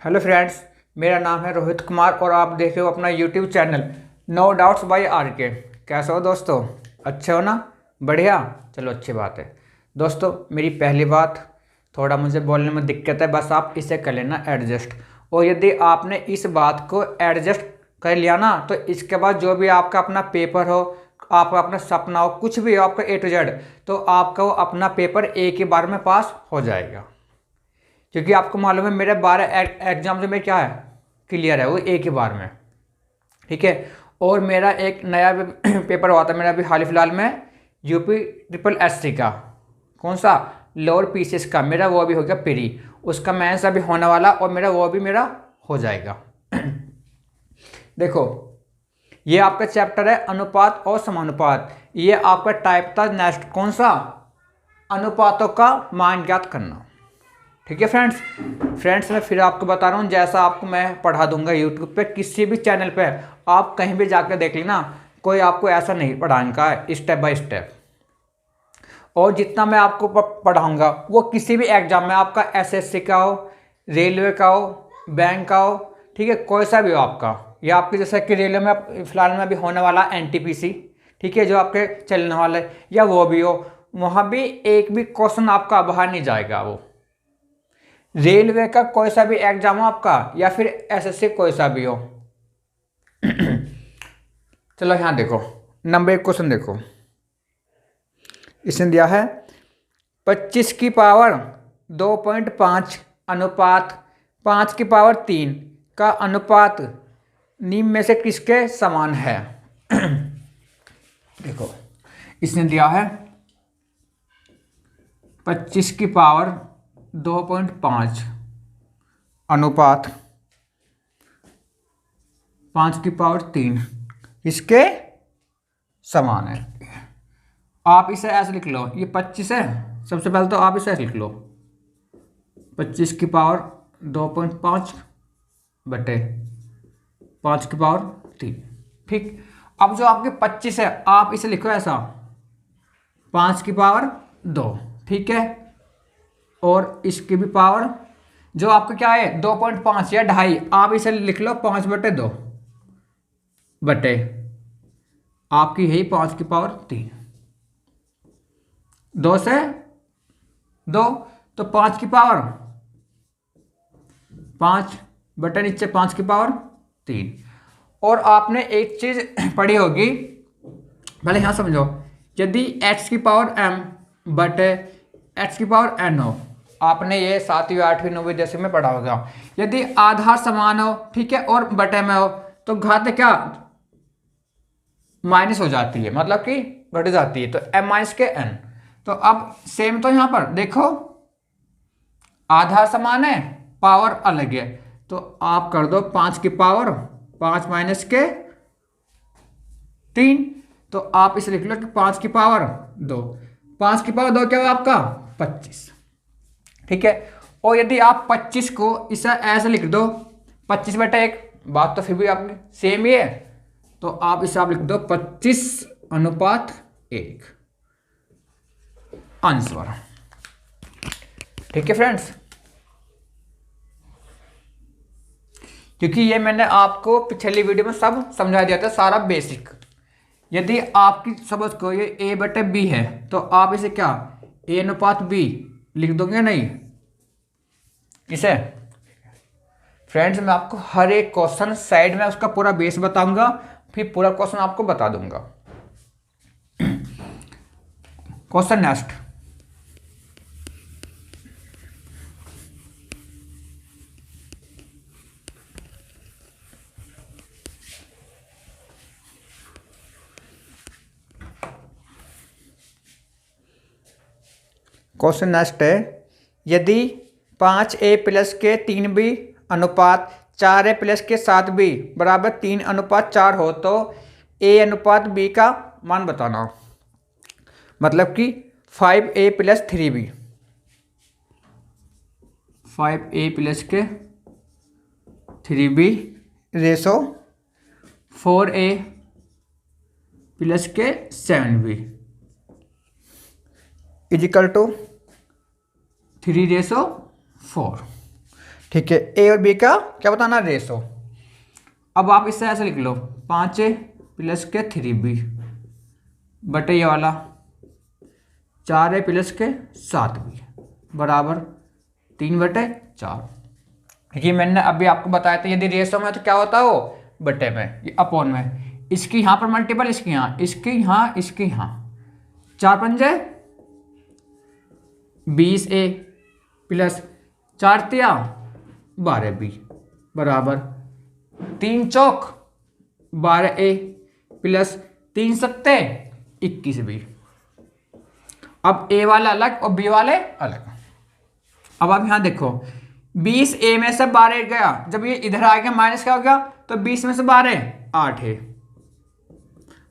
Hello friends, मेरा नाम है रोहित कुमार और आप देख रहे हो अपना YouTube channel no doubts by R K. कैसे हो दोस्तों? अच्छे हो ना? बढ़िया। चलो अच्छी बात है। दोस्तों, मेरी पहली बात, थोड़ा मुझे बोलने में दिक्कत है, बस आप इसे कर लेना एडजस्ट। और यदि आपने इस बात को एडजस्ट कर लिया ना, तो इसके बाद जो भी आपका अपना पेपर हो, आपका अपना सपना हो, कुछ भी हो आपका A to Z, तो आपका वो अपना पेपर एक ही बार में पास हो जाएगा। क्योंकि आपको मालूम है मेरे 12 एग्जाम्स में क्या है, क्लियर है वो एक ही बार में। ठीक है। और मेरा एक नया पेपर हुआ था मेरा अभी हाल फिलहाल में, UP SSC का। कौन सा? लोअर पीसीएस का। मेरा वो भी हो गया प्री, उसका मेंस अभी होने वाला और मेरा वो भी मेरा हो जाएगा। देखो, ये आपका चैप्टर है अनुपात और समानुपात। ये आपका टाइप था नेक्स्ट, कौन सा? अनुपातों का मान ज्ञात करना। ठीक है फ्रेंड्स, मैं फिर आपको बता रहा हूँ, जैसा आपको मैं पढ़ा दूंगा यूट्यूब पे, किसी भी चैनल पे आप कहीं भी जाकर देख लेना, कोई आपको ऐसा नहीं पढ़ाने का है, स्टेप बाय स्टेप। और जितना मैं आपको पढ़ाऊंगा वो किसी भी एग्जाम में, आपका SSC का हो, रेलवे का हो, बैंक का हो, ठीक है, कोई सा भी हो आपका, या आपके जैसे कि रेलवे में फिलहाल में अभी होने वाला NTPC, ठीक है, जो आपके चलने वाले, या वो भी हो, वहाँ भी एक भी क्वेश्चन आपका बाहर नहीं जाएगा। वो रेलवे का कोई सा भी एग्जाम हो आपका, या फिर SSC कोई सा भी हो। चलो यहाँ देखो, नंबर 1 क्वेश्चन देखो, इसने दिया है 25 की पावर 2.5 अनुपात 5 की पावर 3 का अनुपात निम्न में से किसके समान है? देखो, इसने दिया है 25 की पावर 2.5 अनुपात 5 की पावर 3 इसके समान है। आप इसे ऐसे लिख लो, ये 25 है, सबसे पहले तो आप इसे ऐसे लिख लो, 25 की पावर 2.5 बटे 5 की पावर 3। ठीक। अब जो आपके 25 है, आप इसे लिखो ऐसा, 5 की पावर 2, ठीक है, और इसकी भी पावर जो आपका क्या है 2.5 या 2.5, आप इसे लिख लो 5/2 बटे आपकी यही 5 की पावर 3। 2 से 2 तो 5 की पावर 5 बटे नीचे 5 की पावर 3। और आपने एक चीज पढ़ी होगी, पहले यहां समझो, यदि x की पावर m बटे x की पावर n हो, आपने ये 7वीं 8वीं 9वीं 10वीं में पढ़ा होगा, यदि आधार समान हो, ठीक है, और बटे में हो, तो घात क्या माइनस हो जाती है, मतलब कि घट जाती है, तो m-n। तो अब सेम तो यहां पर देखो, आधार समान है, पावर अलग है, तो आप कर दो 5 की पावर 5 माइनस के 3, तो आप इसे लिख लो कि 5 की पावर 2। 5 की पावर 2 क्या हुआ आपका 25, ठीक है। और यदि आप 25 को इसे ऐसे लिख दो 25/1, बात तो फिर भी आपकी सेम ही है, तो आप इसे आप लिख दो 25:1 आंसर। ठीक है फ्रेंड्स, क्योंकि ये मैंने आपको पिछली वीडियो में सब समझा दिया था, सारा बेसिक। यदि आपकी समझ को ये A/B है, तो आप इसे क्या A/B लिख दोगे? नहीं, इसे फ्रेंड्स मैं आपको हर एक क्वेश्चन साइड में उसका पूरा बेस बताऊंगा, फिर पूरा क्वेश्चन आपको बता दूंगा। क्वेश्चन नेक्स्ट, क्वेश्चन नेक्स्ट है, यदि 5a प्लस के 3b अनुपात 4a प्लस के 7b बराबर 3:4 हो, तो A/B का मान बताना। मतलब कि 5a plus 3b, 5a plus के 3b रेशो 4a प्लस के 7b इजिकल टू 3/4। ठीक है, ए और बी का क्या बताना, रेशो। अब आप इससे ऐसे लिख लो 5A प्लस के 3B बटे ये वाला 4A प्लस के 7B बराबर 3/4। ये मैंने अभी आपको बताया था, यदि रेशो में तो क्या होता है वो बटे में, ये अपॉन में, इसकी यहाँ पर मल्टीपल, इसकी यहाँ, इसकी यहाँ, इसकी यहाँ, 4×5 20A प्लस 4×3 12B बराबर 3×4 12A प्लस 3×7 21B। अब ए वाला अलग और बी वाले अलग। अब आप यहां देखो 20A में से 12 गया, जब ये इधर आ गया माइनस क्या हो गया, तो 20 में से 12 8 है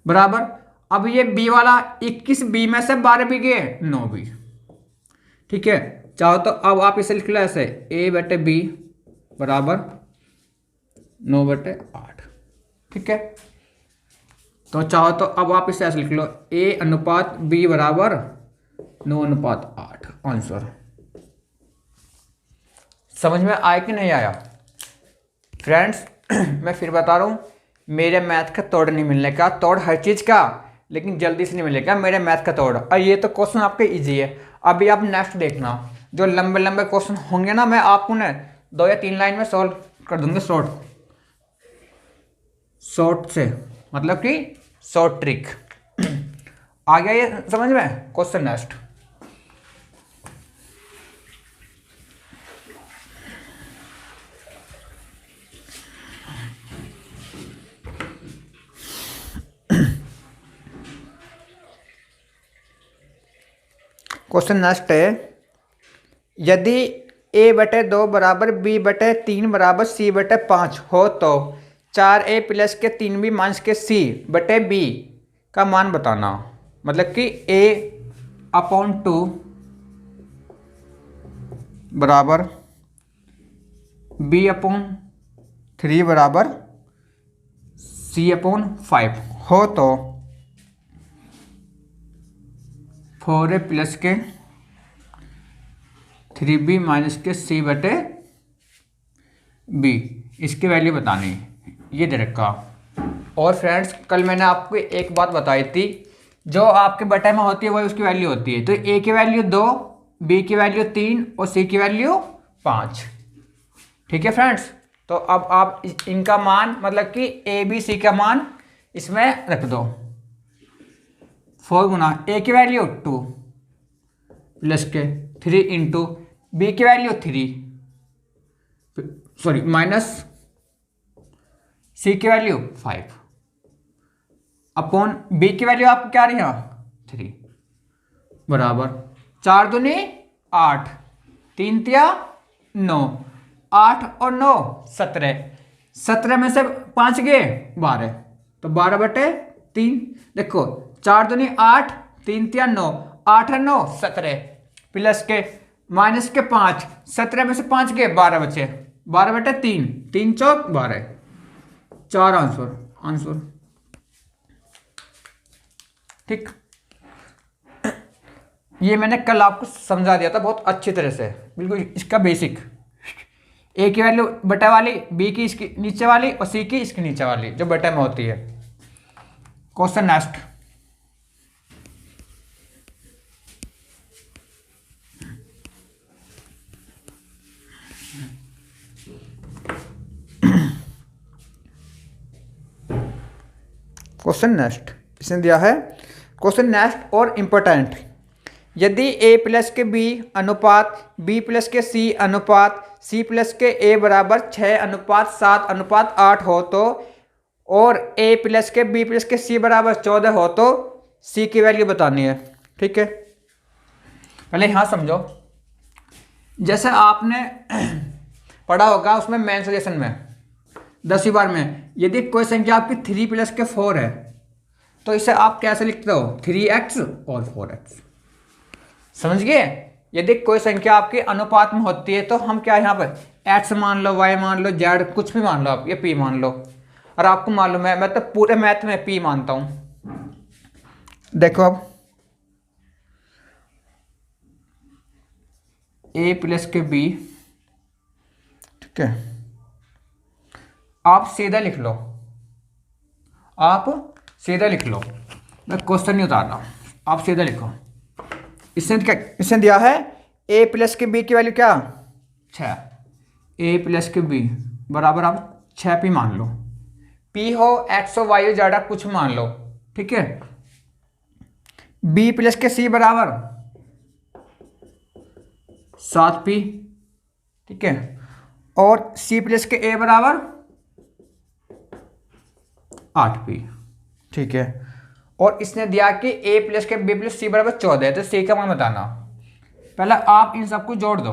बराबर। अब ये बी वाला 21B में से 12 भी गए 9B। ठीक है, चाहो तो अब आप इसे लिख लो ऐसे A/B बराबर 9/8। ठीक है, तो चाहो तो अब आप इसे ऐसे लिख लो A/B बराबर 9/8 आंसर। समझ में आया कि नहीं आया फ्रेंड्स? मैं फिर बता रहा हूँ, मेरे मैथ का तोड़ नहीं मिलने का, तोड़ हर चीज़ का, लेकिन जल्दी से नहीं मिलेगा मेरे मैथ का तोड़। और ये तो क्वेश्चन आपके इजी है। अभी आप नेक्स्ट देखना, जो लंबे लंबे क्वेश्चन होंगे ना, मैं आपको ना 2 या 3 लाइन में सॉल्व कर दूंगा शॉर्ट से, मतलब कि शॉर्ट ट्रिक। आ गया ये समझ में? Question next. क्वेश्चन नेक्स्ट है, यदि A/2 बराबर B/3 बराबर C/5 हो तो 4A प्लस के 3B माइनस के C/B का मान बताना। मतलब कि A/2 बराबर B/3 बराबर C/5 हो तो 4A प्लस के 3B माइनस के C/B इसकी वैल्यू बतानी है, ये दे रखा। और फ्रेंड्स कल मैंने आपको एक बात बताई थी, जो आपके बटे में होती है वही उसकी वैल्यू होती है। तो A की वैल्यू 2, B की वैल्यू 3 और C की वैल्यू 5। ठीक है फ्रेंड्स, तो अब आप इनका मान, मतलब कि ABC का मान इसमें रख दो। 4 गुना A की वैल्यू 2 प्लस के 3 इंटू B की वैल्यू 3 माइनस C की वैल्यू 5 अपॉन B की वैल्यू आपको क्या रही है 3 बराबर 4 दूनी 8, 3 तिया 9, 8 और 9 17, 17 में से 5 गए 12, तो 12/3। देखो 4 दूनी 8, 3 तिया 9, 8 और 9 17 प्लस के माइनस के 5, 17 में से 5 गए 12 बचे, 12/3, 3 चौक 12, 4 आंसर। ठीक, ये मैंने कल आपको समझा दिया था बहुत अच्छी तरह से, बिल्कुल इसका बेसिक। A की वैल्यू बटा वाली, B की इसकी नीचे वाली और C की इसके नीचे वाली जो बटे में होती है। Question next. क्वेश्चन नेक्स्ट इसने दिया है, क्वेश्चन नेक्स्ट और इम्पोर्टेंट। यदि A प्लस के B अनुपात B प्लस के C अनुपात C प्लस के A बराबर 6:7:8 हो तो, और A प्लस के B प्लस के C बराबर 14 हो तो C की वैल्यू बतानी है। ठीक है, पहले यहाँ समझो, जैसे आपने पढ़ा होगा उसमें मेंसुरेशन में 10वीं बार में, यदि कोई संख्या आपकी 3 प्लस के 4 है तो इसे आप कैसे लिखते हो 3x और 4x। समझ गए? यदि कोई संख्या आपके अनुपात में होती है तो हम क्या यहाँ पर x मान लो, y मान लो, z कुछ भी मान लो आप, ये p मान लो। और आपको मालूम है मैं तो पूरे मैथ में p मानता हूँ। देखो अब A प्लस के B ठीक है, आप सीधा लिख लो, आप सीधा लिख लो, मैं क्वेश्चन नहीं उतार रहा, आप सीधा लिखो। इसने क्या, इसने दिया है a प्लस के b की वैल्यू क्या 6, a प्लस के b बराबर आप 6p मान लो, p हो x हो y हो ज़्यादा कुछ मान लो, ठीक है। b प्लस के c बराबर 7p, ठीक है, और c प्लस के a बराबर 8p, ठीक है। और इसने दिया कि a प्लस के b प्लस c बराबर 14 है, तो c का मान बताना। पहले आप इन सबको जोड़ दो,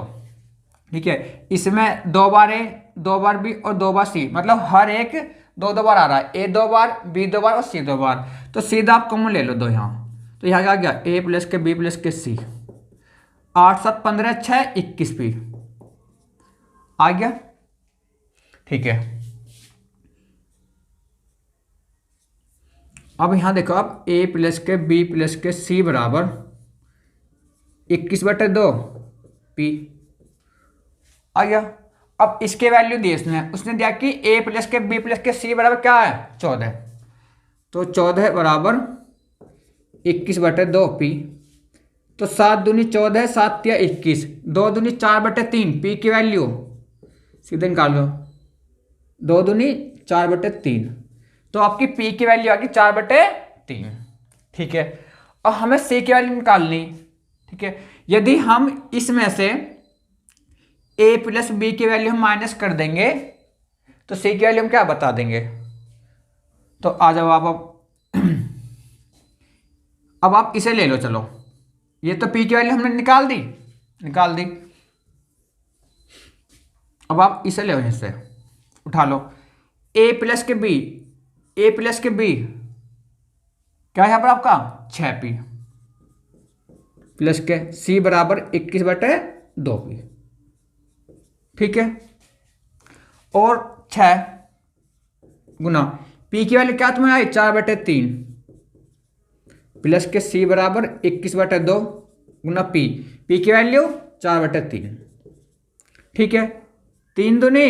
ठीक है। इसमें 2 बार a, 2 बार b और 2 बार c, मतलब हर एक 2 बार आ रहा है, a 2 बार, b 2 बार और c 2 बार, तो सीधा आप कॉमन ले लो 2 यहाँ, तो यहाँ क्या आ गया a प्लस के b प्लस के c, 8 7 15 6 21p आ गया, ठीक है। अब यहाँ देखो आप a प्लस के b प्लस के c बराबर 21/2 p आ गया। अब इसके वैल्यू दी उसने दिया कि a प्लस के b प्लस के c बराबर क्या है 14, तो 14 बराबर 21/2 p, तो 7 दूनी 14, 7 तिया 21, 2 दूनी 4/3 p की वैल्यू सीधे निकाल लो, 2 दूनी 4/3, तो आपकी p की वैल्यू आ गई 4/3, ठीक है। और हमें c की वैल्यू निकालनी, ठीक है। यदि हम इसमें से a प्लस b की वैल्यू हम माइनस कर देंगे तो c की वैल्यू हम क्या बता देंगे, तो आ जाओ आप अब आप इसे ले लो, चलो ये तो p की वैल्यू हमने निकाल दी, अब आप इसे ले लो, इससे उठा लो a प्लस के b, a प्लस के b क्या है यहाँ पर आपका 6p प्लस के c बराबर 21/2p, ठीक है। और 6 गुना p की वैल्यू क्या तुम्हें आई 4/3 प्लस के c बराबर 21/2 गुना p की वैल्यू 4/3, ठीक है। 3 दूनी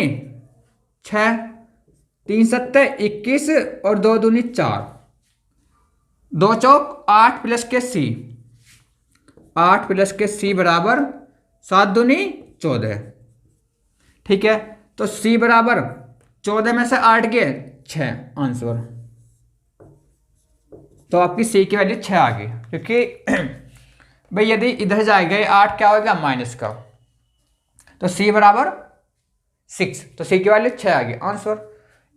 6, 3 सत्ते 21 और 2 दूनी 4, 2 चौक 8 प्लस के c, 8 प्लस के c बराबर 7 दूनी 14, ठीक है। तो c बराबर 14 में से 8 गए 6 आंसर, तो आपकी c की वैल्यू 6 आ गई, क्योंकि भाई यदि इधर जाएगा 8 क्या होगा माइनस का, तो c बराबर 6, तो c की वैल्यू 6 आ गई आंसर।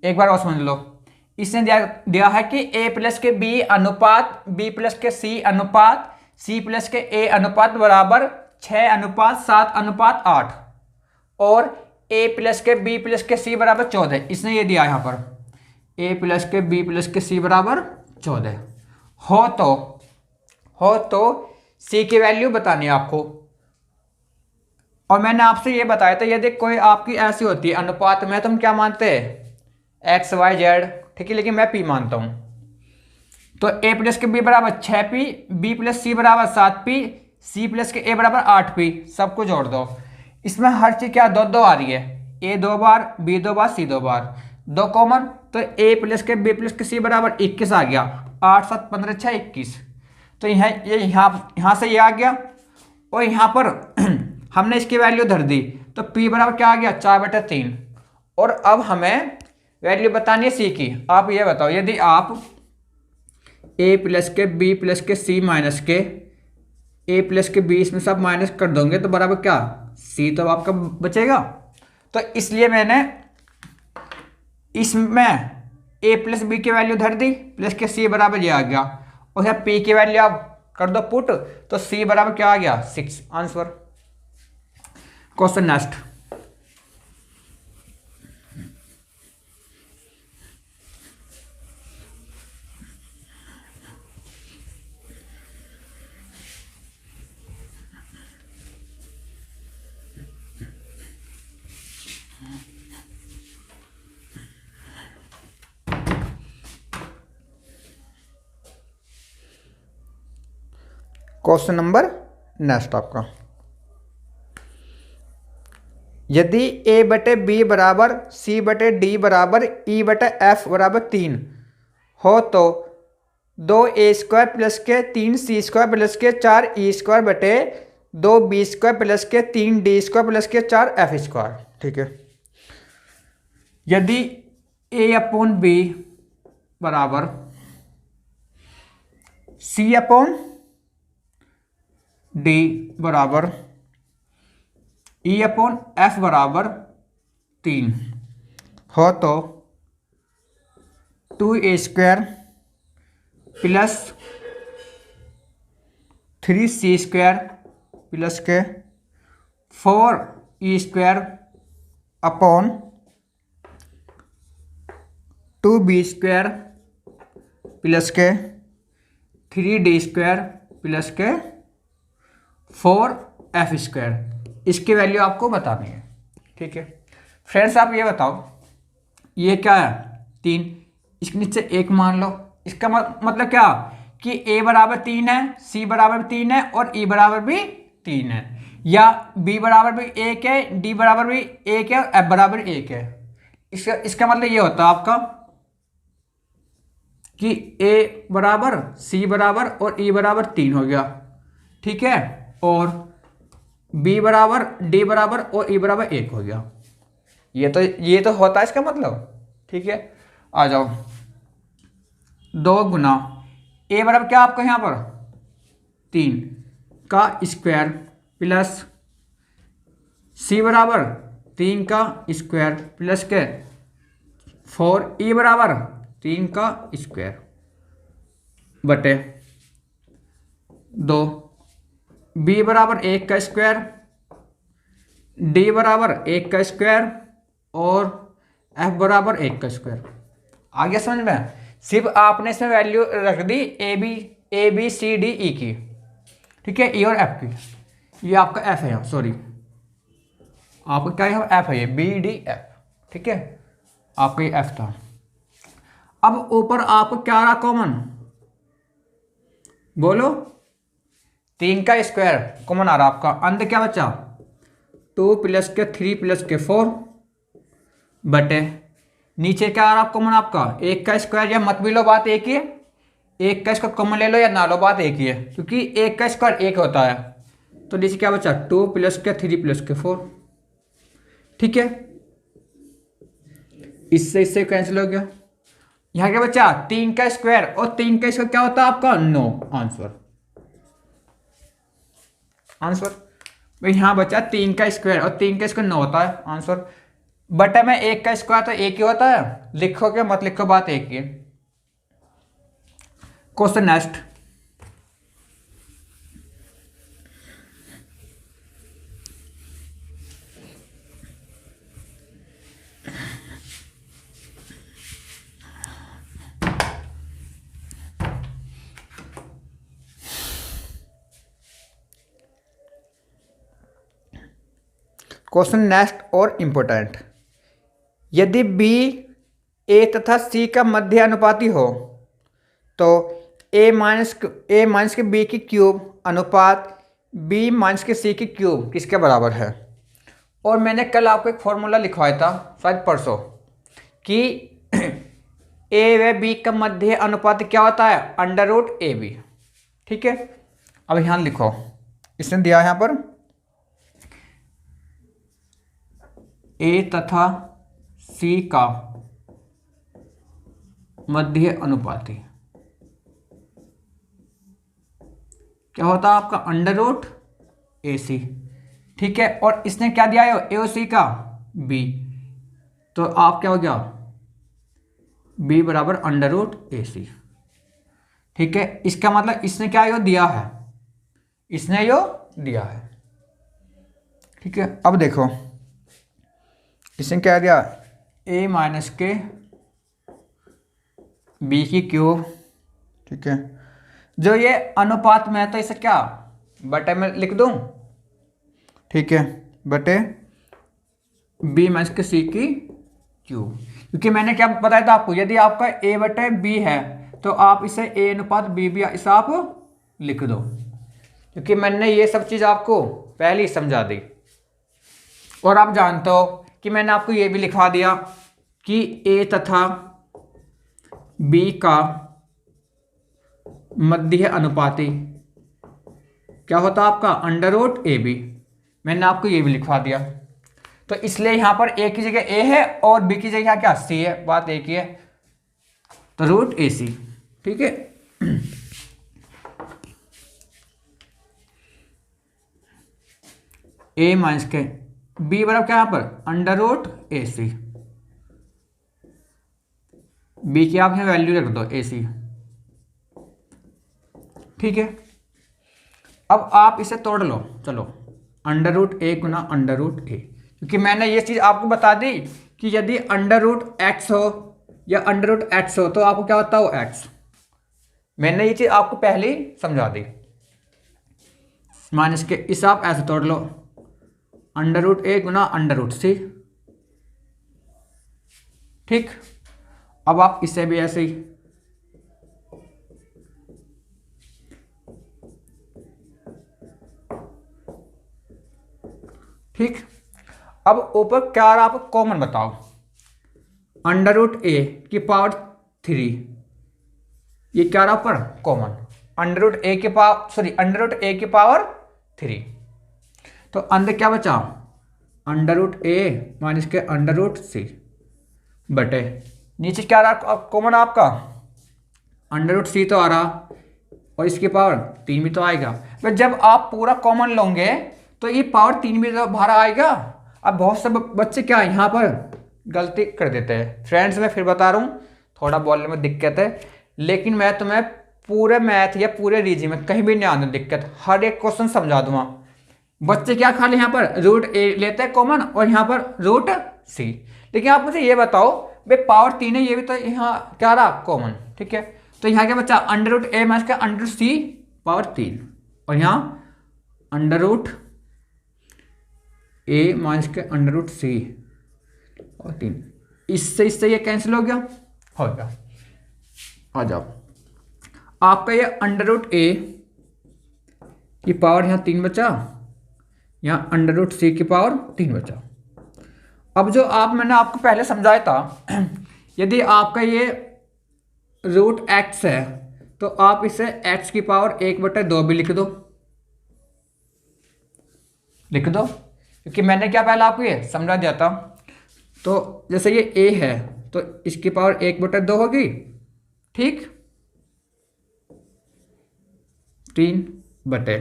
एक बार और समझ लो, इसने दिया है कि a प्लस के b अनुपात b प्लस के c अनुपात c प्लस के a अनुपात बराबर 6:7:8 और a प्लस के b प्लस के c बराबर 14, इसने ये दिया यहाँ पर a प्लस के b प्लस के c बराबर 14 हो तो c की वैल्यू बतानी है आपको। और मैंने आपसे ये बताया था यदि कोई आपकी ऐसी होती है अनुपात में, तो हम क्या मानते हैं x y z, ठीक है, लेकिन मैं p मानता हूं, तो a प्लस के b बराबर 6p, b प्लस c बराबर 7p, c प्लस के a बराबर 8p, सबको जोड़ दो। इसमें हर चीज क्या 2 आ रही है, a 2 bar, b 2 bar, c 2 bar, 2 common, तो a प्लस के b प्लस के c बराबर 21 आ गया, 8 7 15 6 21, तो यहाँ से ये आ गया, और यहाँ पर हमने इसकी वैल्यू धर दी, तो p बराबर क्या आ गया 4/3। और अब हमें वैल्यू बतानी है c की। आप ये बताओ यदि आप a प्लस के b प्लस के c माइनस के a प्लस के b इसमें सब माइनस कर दोगे तो बराबर क्या c तो आपका बचेगा। तो इसलिए मैंने इसमें a प्लस b की वैल्यू धर दी, प्लस के c बराबर ये आ गया, और यहाँ p की वैल्यू आप कर दो पुट, तो c बराबर क्या आ गया 6 answer. Question next, question number next आपका यदि ए बटे बी बराबर सी बटे डी बराबर ई बटे एफ बराबर 3 हो तो 2a² प्लस के 3c² प्लस के 4e² बटे 2b² प्लस के 3d² प्लस के 4f²। ठीक है। यदि a अपॉन बी बराबर सी अपॉन डी बराबर ई अपॉन एफ बराबर 3 हो तो 2a² प्लस 3c² प्लस के 4e² अपॉन 2b² प्लस के 3d² प्लस के 4f², इसकी वैल्यू आपको बतानी है। ठीक है फ्रेंड्स, आप ये बताओ ये क्या है 3, इसके नीचे 1 मान लो। इसका मतलब क्या कि a बराबर 3 है, c बराबर 3 है और e बराबर भी 3 है, या b बराबर भी 1 है, d बराबर भी 1 है और f बराबर 1 है। इसका मतलब ये होता है आपका कि a बराबर c बराबर और e बराबर 3 हो गया। ठीक है, और b बराबर d बराबर और e बराबर 1 हो गया। ये तो होता है इसका मतलब। ठीक है, आ जाओ 2 गुना a बराबर क्या आपको यहाँ पर 3 का स्क्वायर प्लस c बराबर 3 का स्क्वायर प्लस के 4e बराबर 3 का स्क्वायर बटे 2, b बराबर 1 का स्क्वायर, d बराबर 1 का स्क्वायर और f बराबर 1 का स्क्वायर। आ गया समझ में? सिर्फ आपने इसमें वैल्यू रख दी A B C D E की। ठीक है, ई और एफ की। ये आपका एफ है, सॉरी आपका क्या है, एफ है, ये बी डी एफ। ठीक है, आपका ये एफ था। अब ऊपर आपको क्या रहा कॉमन, बोलो 3 का स्क्वायर कॉमन आ रहा आपका। अंदर क्या बचा 2 प्लस के 3 प्लस के 4 बटे नीचे क्या आ रहा कॉमन आपका 1 का स्क्वायर, या मत भी लो बात एक ही है, 1 का स्क्वायर कॉमन ले लो या ना लो बात एक ही है, क्योंकि 1 का स्क्वायर 1 होता है। तो नीचे क्या बचा 2 प्लस के 3 प्लस के 4। ठीक है, इससे कैंसिल हो गया। यहाँ क्या बचा 3 का स्क्वायर, और 3 का स्क्वायर क्या होता है आपका 9। आंसर भाई यहाँ बचा 3 का स्क्वायर, और 3 का स्क्वायर 9 होता है आंसर। बटे में 1 का स्क्वायर तो 1 ही होता है, लिखो क्या मत लिखो बात एक ही है। क्वेश्चन नेक्स्ट, क्वेश्चन नेक्स्ट और इंपॉर्टेंट। यदि b a तथा c का मध्य अनुपाती हो तो a माइनस के b की क्यूब अनुपात b माइनस के c की क्यूब किसके बराबर है। और मैंने कल आपको एक फॉर्मूला लिखवाया था शायद परसों कि a व b का मध्य अनुपात क्या होता है √ab। ठीक है, अब यहाँ लिखो, इसने दिया है यहाँ पर a तथा c का मध्य अनुपाती क्या होता है आपका √ac। ठीक है, और इसने क्या दिया है a और c का b, तो आप क्या हो गया b बराबर √ac। ठीक है, इसका मतलब इसने क्या यो दिया है, इसने यो दिया है। ठीक है, अब देखो इसने क्या दिया a माइनस के b की क्यूब। ठीक है, जो ये अनुपात में है तो इसे क्या बटे में लिख दूं। ठीक है, बटे b माइनस के c की क्यूब, क्योंकि मैंने क्या बताया था आपको यदि आपका a बटे b है तो आप इसे a अनुपात b भी इसे आप लिख दो, क्योंकि मैंने ये सब चीज़ आपको पहले ही समझा दी। और आप जानते हो कि मैंने आपको ये भी लिखवा दिया कि ए तथा बी का मध्य अनुपाती क्या होता है आपका अंडर रूट ए बी। मैंने आपको ये भी लिखवा दिया। तो इसलिए यहां पर ए की जगह ए है और बी की जगह क्या सी है, बात एक ही है, तो रूट ए सी। ठीक है, ए माइनस के बी बराबर क्या यहां पर अंडर रूट ए सी। बी की आप यहां वैल्यू रख दो ए सी। ठीक है, अब आप इसे तोड़ लो। चलो, अंडर रूट ए गुना अंडर रूट ए, क्योंकि मैंने ये चीज आपको बता दी कि यदि अंडर रूट एक्स हो या अंडर रूट एक्स हो तो आपको क्या होता है एक्स। मैंने ये चीज आपको पहले ही समझा दी। माइनस के इस आप ऐसे तोड़ लो, अंडर रूट ए गुना अंडर रूट सी। ठीक, अब आप इसे भी ऐसे ही, ठीक। अब ऊपर क्या आ रहा आपको कॉमन बताओ, अंडर रूट ए की पावर 3, ये क्या रहा ऊपर कॉमन, अंडर रूट ए की पावर सॉरी अंडर रूट ए की पावर 3। तो अंदर क्या बचा, अंडर रूट ए माइनस के अंडर रूट सी बटे नीचे क्या रहा कॉमन आपका, अंडर रूट सी तो आ रहा और इसकी पावर 3 भी तो आएगा। तो जब आप पूरा कॉमन लोगे तो ये पावर 3 भी तो बाहर आएगा। अब बहुत से बच्चे क्या यहाँ पर गलती कर देते हैं। फ्रेंड्स मैं फिर बता रहा हूँ, थोड़ा बोलने में दिक्कत है, लेकिन मैं तुम्हें पूरे मैथ या पूरे रीजन में कहीं भी नहीं आने दिक्कत, हर एक क्वेश्चन समझा दूंगा। बच्चे क्या खाली यहाँ पर रूट ए लेते हैं कॉमन और यहाँ पर रूट सी। लेकिन आप मुझे ये बताओ भाई पावर 3 है, ये भी तो यहाँ क्या रहा कॉमन। ठीक है, तो यहाँ क्या बचा अंडर रूट ए माइनस का अंडर रूट सी पावर 3 और यहाँ अंडर रूट ए माइनस के अंडर रूट सी और 3। इससे ये कैंसिल हो गया। आ जाओ, आपका ये अंडर रूट ए की पावर यहाँ 3 बचा, यहाँ अंडर रूट सी की पावर 3 बचा। अब जो मैंने आपको पहले समझाया था यदि आपका ये रूट एक्स है तो आप इसे एक्स की पावर 1/2 भी लिख दो, क्योंकि मैंने क्या पहले आपको ये समझा दिया था। तो जैसे ये ए है तो इसकी पावर 1/2 होगी, ठीक, 3 बटे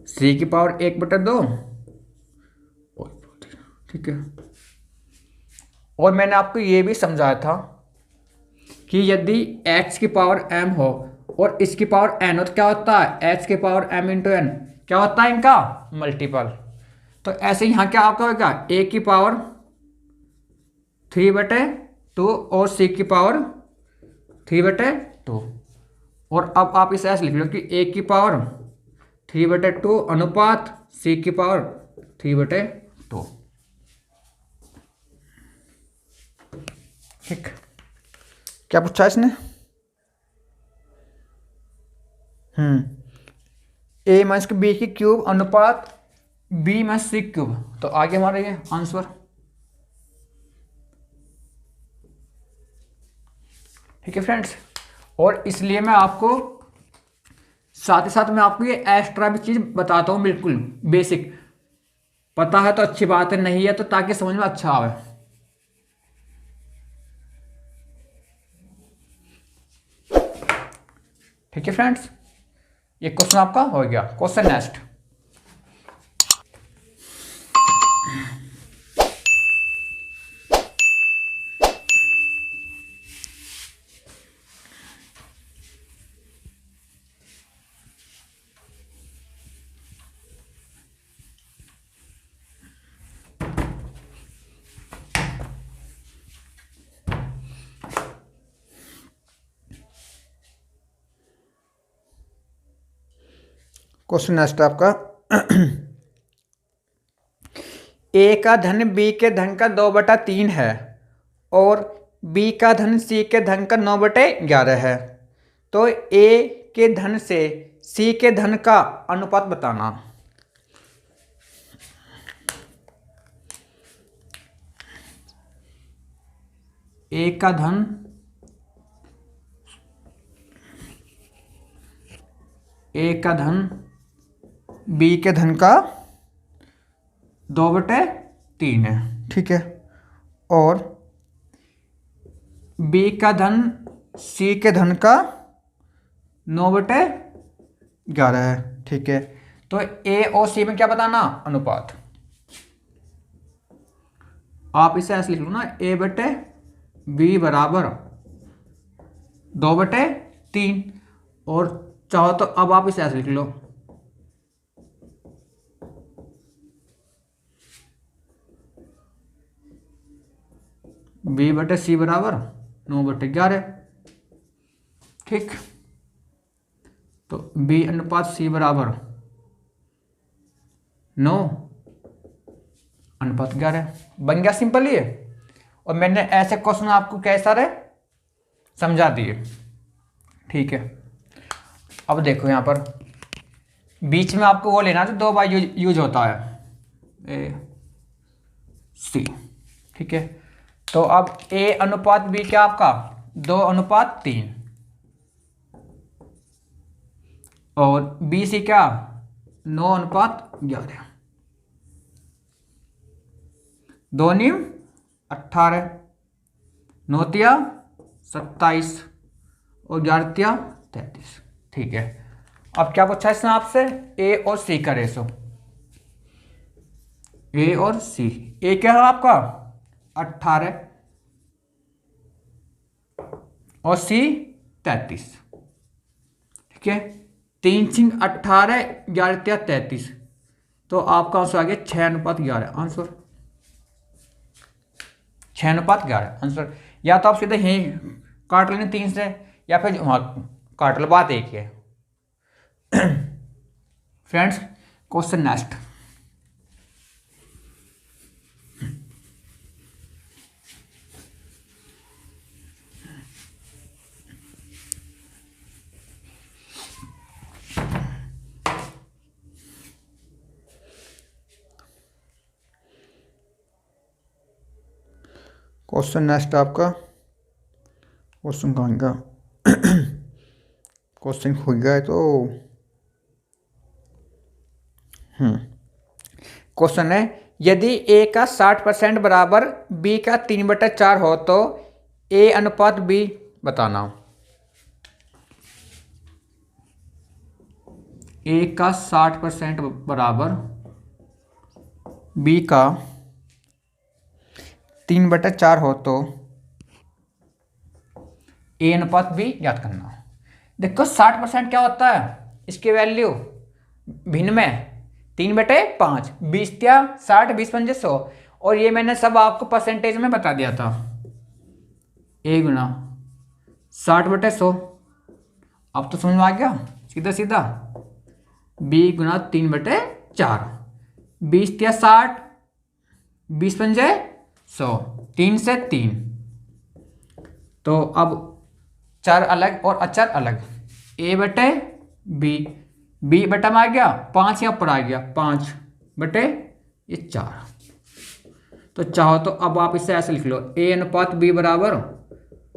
सी की पावर 1/2, ठीक है। और मैंने आपको ये भी समझाया था कि यदि x की पावर m हो और इसकी पावर n हो तो क्या होता है h की पावर m इंटू n, क्या होता है इनका मल्टीपल। तो ऐसे यहाँ क्या आपका होगा a की पावर 3/2 और c की पावर 3/2। और अब आप इसे ऐसे लिख लो कि a की पावर 3/2 अनुपात c की पावर 3/2। ठीक, क्या पूछा इसने, ए माइनस के बी की क्यूब अनुपात बी माइनस सी क्यूब। तो आगे हमारा ये आंसर। ठीक है फ्रेंड्स, और इसलिए मैं आपको साथ ही साथ मैं आपको ये एक्स्ट्रा भी चीज बताता हूँ, बिल्कुल बेसिक पता है तो अच्छी बात है, नहीं है तो ताकि समझ में अच्छा आवे। ठीक है फ्रेंड्स, ये क्वेश्चन आपका हो गया। क्वेश्चन नेक्स्ट, क्वेश्चन नेक्स्ट आपका ए का धन बी के धन का 2/3 है और बी का धन सी के धन का 9/11 है, तो ए के धन से सी के धन का अनुपात बताना। ए का धन बी के धन का 2/3 है, ठीक है। और बी का धन सी के धन का 9/11 है, ठीक है। तो ए और सी में क्या बताना, अनुपात। आप इसे ऐसे लिख लो ना, A/B बराबर 2/3। और चाहो तो अब आप इसे ऐसे लिख लो, B/C बराबर 9/11, ठीक। तो B अनुपात C बराबर 9/11 बन गया, सिंपल ही है। और मैंने ऐसे क्वेश्चन आपको कैसे सारे समझा दिए, ठीक है। अब देखो यहाँ पर बीच में आपको वो लेना जो 2 बार यूज होता है, AC, ठीक है। तो अब A अनुपात B क्या आपका 2/3 और BC क्या 9/11, 2 × 18, 9 × 27 और 11 × 33, ठीक है। अब क्या पूछा इसने आपसे, ए और सी का रेशो। ए और सी, ए क्या है आपका 18 और सी 33, ठीक है। 3 × 18, 11 × 33, तो आपका आंसर आ गया 6/11 आंसर, 6/11 आंसर। या तो आप सीधे ही काट लेंगे 3 से, या फिर वहाँ काट लो, बात एक है। Friends, question next. Question next आपका, क्वेश्चन कहाँ गया, क्वेश्चन खो गया है। तो क्वेश्चन है, यदि A का 60% बराबर B का 3/4 हो तो A अनुपात B बताना। A का 60% बराबर B का 3/4 हो तो A अनुपात B याद करना। देखो 60% क्या होता है, इसकी वैल्यू भिन्न में 3/5, 20 या 60, 20 पंजे 100। और ये मैंने सब आपको परसेंटेज में बता दिया था, A × 60/100। अब तो समझ में आ गया, सीधा सीधा B × 3/4, 20 या 60, 20 पंजे 100, 3 से 3। तो अब चर अलग और अचर अलग, A/B, B बटा में आ गया 5, यहाँ पर आ गया 5/4। तो चाहो तो अब आप इसे ऐसे लिख लो, A अनुपात B बराबर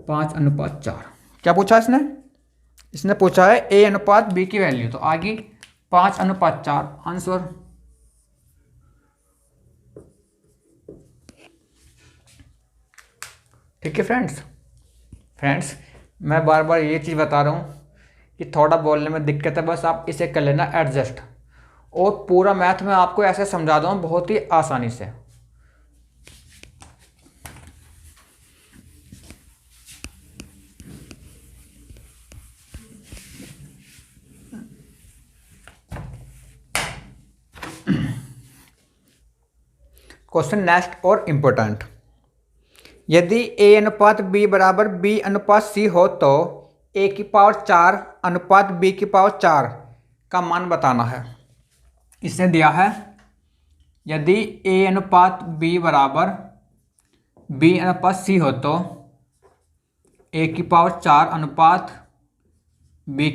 5/4। क्या पूछा इसने पूछा है A अनुपात B की वैल्यू, तो आ गई 5/4 आंसर। ठीक है फ्रेंड्स, मैं बार बार ये चीज़ बता रहा हूँ कि थोड़ा बोलने में दिक्कत है, बस आप इसे कर लेना एडजस्ट। और पूरा मैथ में आपको ऐसे समझा दूँ बहुत ही आसानी से। क्वेश्चन नेक्स्ट और इम्पोर्टेंट, यदि A अनुपात B बराबर B अनुपात C हो तो A⁴ अनुपात B⁴ का मान बताना है। इसने दिया है, यदि A अनुपात B बराबर B अनुपात C हो तो A⁴ अनुपात B⁴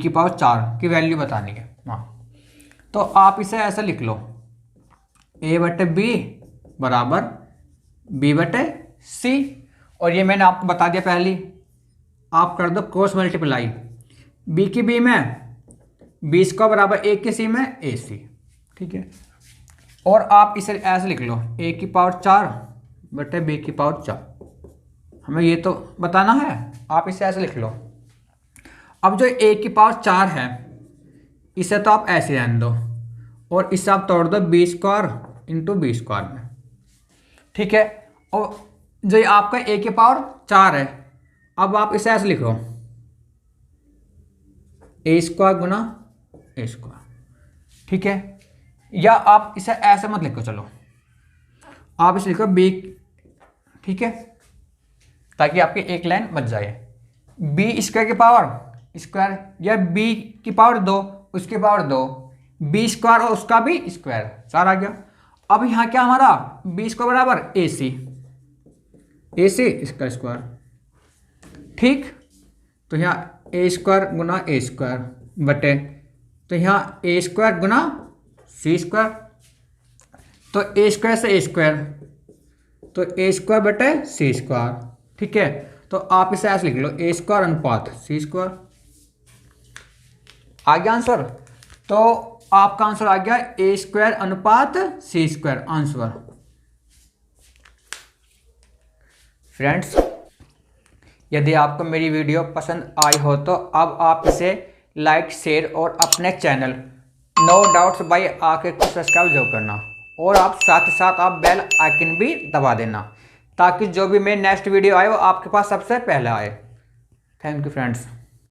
की वैल्यू बतानी है। हाँ, तो आप इसे ऐसा लिख लो, A/B बराबर B/C। और ये मैंने आपको बता दिया पहले, आप कर दो क्रॉस मल्टीप्लाई, बी की बी में, बी स्क्वायर बराबर ए की सी में ए सी, ठीक है। और आप इसे ऐसे लिख लो, ए की पावर 4 बटे बी की पावर 4, हमें ये तो बताना है, आप इसे ऐसे लिख लो। अब जो ए की पावर 4 है इसे तो आप ऐसे रहने दो, और इसे आप तोड़ दो B square into B square में, ठीक है। और जो आपका ए की पावर 4 है, अब आप इसे ऐसे लिखो, ए स्क्वायर गुना ए स्क्वायर, ठीक है। या आप इसे ऐसे मत लिखो, चलो आप इसे लिखो बी, ठीक है, ताकि आपकी एक लाइन बच जाए। बी स्क्वायर की पावर स्क्वायर, या बी की पावर 2 उसकी पावर 2, बी स्क्वायर और उसका भी स्क्वायर, 4 आ गया। अब यहाँ क्या हमारा बी स्क्वायर बराबर ए सी इसका स्क्वायर, ठीक। तो यहाँ ए स्क्वायर गुना ए स्क्वायर बटे, तो यहाँ ए स्क्वायर गुना सी स्क्वायर, तो ए स्क्वायर से ए स्क्वायर, तो ए स्क्वायर बटे सी स्क्वायर, ठीक है। तो आप इसे ऐसे लिख लो, ए स्क्वायर अनुपात सी स्क्वायर, आ गया आंसर। तो आपका आंसर आ गया ए स्क्वायर अनुपात सी स्क्वायर आंसर। फ्रेंड्स, यदि आपको मेरी वीडियो पसंद आई हो तो अब आप इसे लाइक, शेयर और अपने चैनल नो डाउट्स बाय आके को सब्सक्राइब जरूर करना, और आप साथ ही साथ आप बेल आइकन भी दबा देना, ताकि जो भी मेरी नेक्स्ट वीडियो आए वो आपके पास सबसे पहले आए। Thank you friends.